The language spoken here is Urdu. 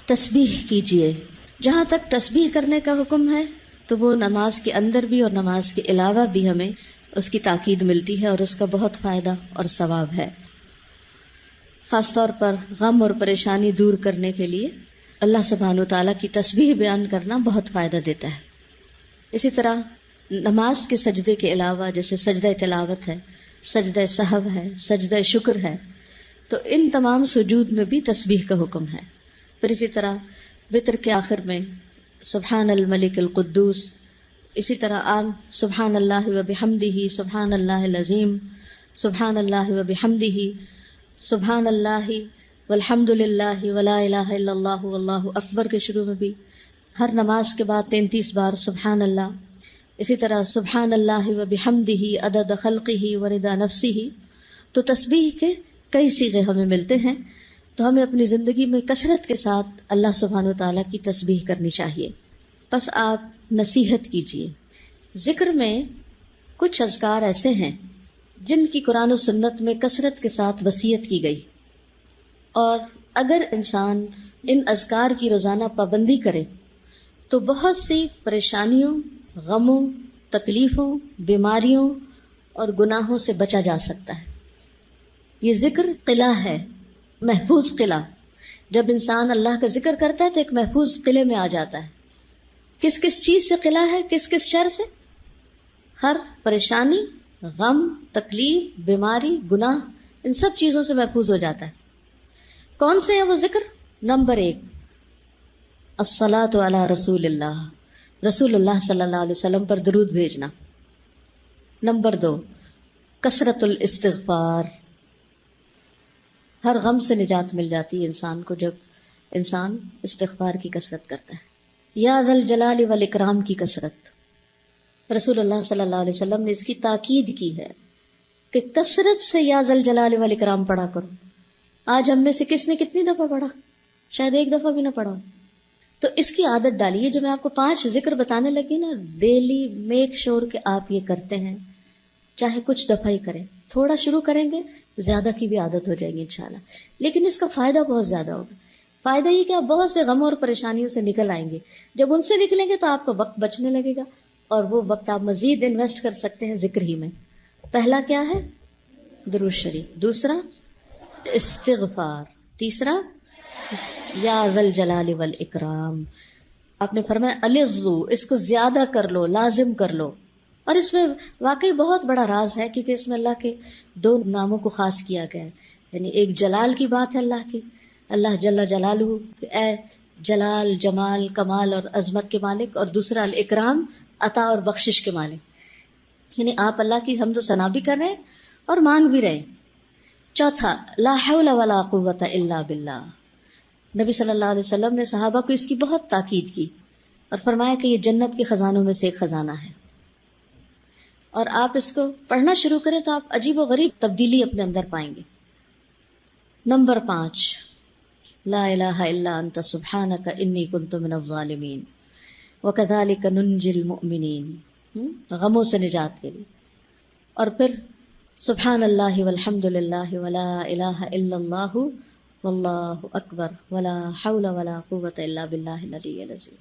تسبیح کیجیے. جہاں تک تسبیح کرنے کا حکم ہے تو وہ نماز کے اندر بھی اور نماز کے علاوہ بھی ہمیں اس کی تاکید ملتی ہے اور اس کا بہت فائدہ اور ثواب ہے. خاص طور پر غم اور پریشانی دور کرنے کے لیے اللہ سبحانہ وتعالیٰ کی تسبیح بیان کرنا بہت فائدہ دیتا ہے. اسی طرح نماز کے سجدے کے علاوہ جیسے سجدہ تلاوت ہے، سجدہ سہو ہے، سجدہ شکر ہے، تو ان تمام سجود میں بھی تسبیح کا حکم ہے. پھر اسی طرح وتر کے آخر میں سبحان الملک القدوس، اسی طرح عام سبحان اللہ و بحمدہ، سبحان اللہ العظیم، سبحان اللہ و بحمدہ، سبحان اللہ والحمد للہ ولا الہ الا اللہ واللہ اکبر کے شروع میں بھی ہر نماز کے بعد 33 بار سبحان اللہ. اسی طرح سبحان اللہ و بحمدہ عدد خلقہ ورضا نفسہ. تو تسبیح کے کئی صیغے ہمیں ملتے ہیں، تو ہمیں اپنی زندگی میں کثرت کے ساتھ اللہ سبحانہ وتعالیٰ کی تسبیح کرنی چاہیے. بس آپ نصیحت کیجیے. ذکر میں کچھ اذکار ایسے ہیں جن کی قرآن و سنت میں کثرت کے ساتھ وصیت کی گئی، اور اگر انسان ان اذکار کی روزانہ پابندی کرے تو بہت سی پریشانیوں، غموں، تکلیفوں، بیماریوں اور گناہوں سے بچا جا سکتا ہے. یہ ذکر قلعہ ہے، محفوظ قلعہ. جب انسان اللہ کا ذکر کرتا ہے تو ایک محفوظ قلعے میں آ جاتا ہے. کس کس چیز سے قلعہ ہے؟ کس کس شر سے؟ ہر پریشانی، غم، تکلیف، بیماری، گناہ، ان سب چیزوں سے محفوظ ہو جاتا ہے. کون سے ہیں وہ ذکر؟ نمبر 1 الصلاۃ علی رسول اللہ، رسول اللہ صلی اللہ علیہ وسلم پر درود بھیجنا. نمبر 2 کثرت الاستغفار. ہر غم سے نجات مل جاتی ہے انسان کو جب انسان استغفار کی کثرت کرتا ہے. یا ذا الجلال والاکرام کی کثرت. رسول اللہ صلی اللہ علیہ وسلم نے اس کی تاکید کی ہے کہ کثرت سے یا ذا الجلال والاکرام پڑھا کرو. آج ہم میں سے کس نے کتنی دفعہ پڑھا؟ شاید ایک دفعہ بھی نہ پڑھا. تو اس کی عادت ڈالیے. جو میں آپ کو 5 ذکر بتانے لگی نا، ڈیلی میک شور کہ آپ یہ کرتے ہیں، چاہے کچھ دفعہ ہی کریں. تھوڑا شروع کریں گے، زیادہ کی بھی عادت ہو جائے گی انشاءاللہ. لیکن اس کا فائدہ بہت زیادہ ہوگا. فائدہ یہ کہ آپ بہت سے غموں اور پریشانیوں سے نکل آئیں گے. جب ان سے نکلیں گے تو آپ کا وقت بچنے لگے گا، اور وہ وقت آپ مزید انویسٹ کر سکتے ہیں ذکر ہی میں. پہلا کیا ہے؟ درود شریف. دوسرا استغفار. تیسرا یا ذا الجلال والاکرام. آپ نے فرمایا الظو، اس کو زیادہ کر لو، لازم کر لو. اور اس میں واقعی بہت بڑا راز ہے، کیونکہ اس میں اللہ کے 2 ناموں کو خاص کیا گیا ہے. یعنی ایک جلال کی بات ہے اللہ کی، اللہ جل جلالہ کہ اے جلال، جمال، کمال اور عظمت کے مالک. اور دوسرا الاکرام، عطا اور بخشش کے مالک. یعنی آپ اللہ کی حمد و ثنا بھی کر رہے ہیں اور مانگ بھی رہے ہیں. چوتھا لا حول ولا قوت الا باللہ. نبی صلی اللہ علیہ وسلم نے صحابہ کو اس کی بہت تاکید کی اور فرمایا کہ یہ جنت کے خزانوں میں سے ایک خزانہ ہے. اور آپ اس کو پڑھنا شروع کریں تو آپ عجیب و غریب تبدیلی اپنے اندر پائیں گے. نمبر 5 لا الہ الا انت سبحانک انی کنت من الظالمین وکذالک ننجی المؤمنین. غموں سے نجات کے لیے. اور پھر سبحان اللہ والحمد للہ ولا الہ الا اللہ واللہ اکبر ولا حول ولا قوت الا باللہ العلی العظیم.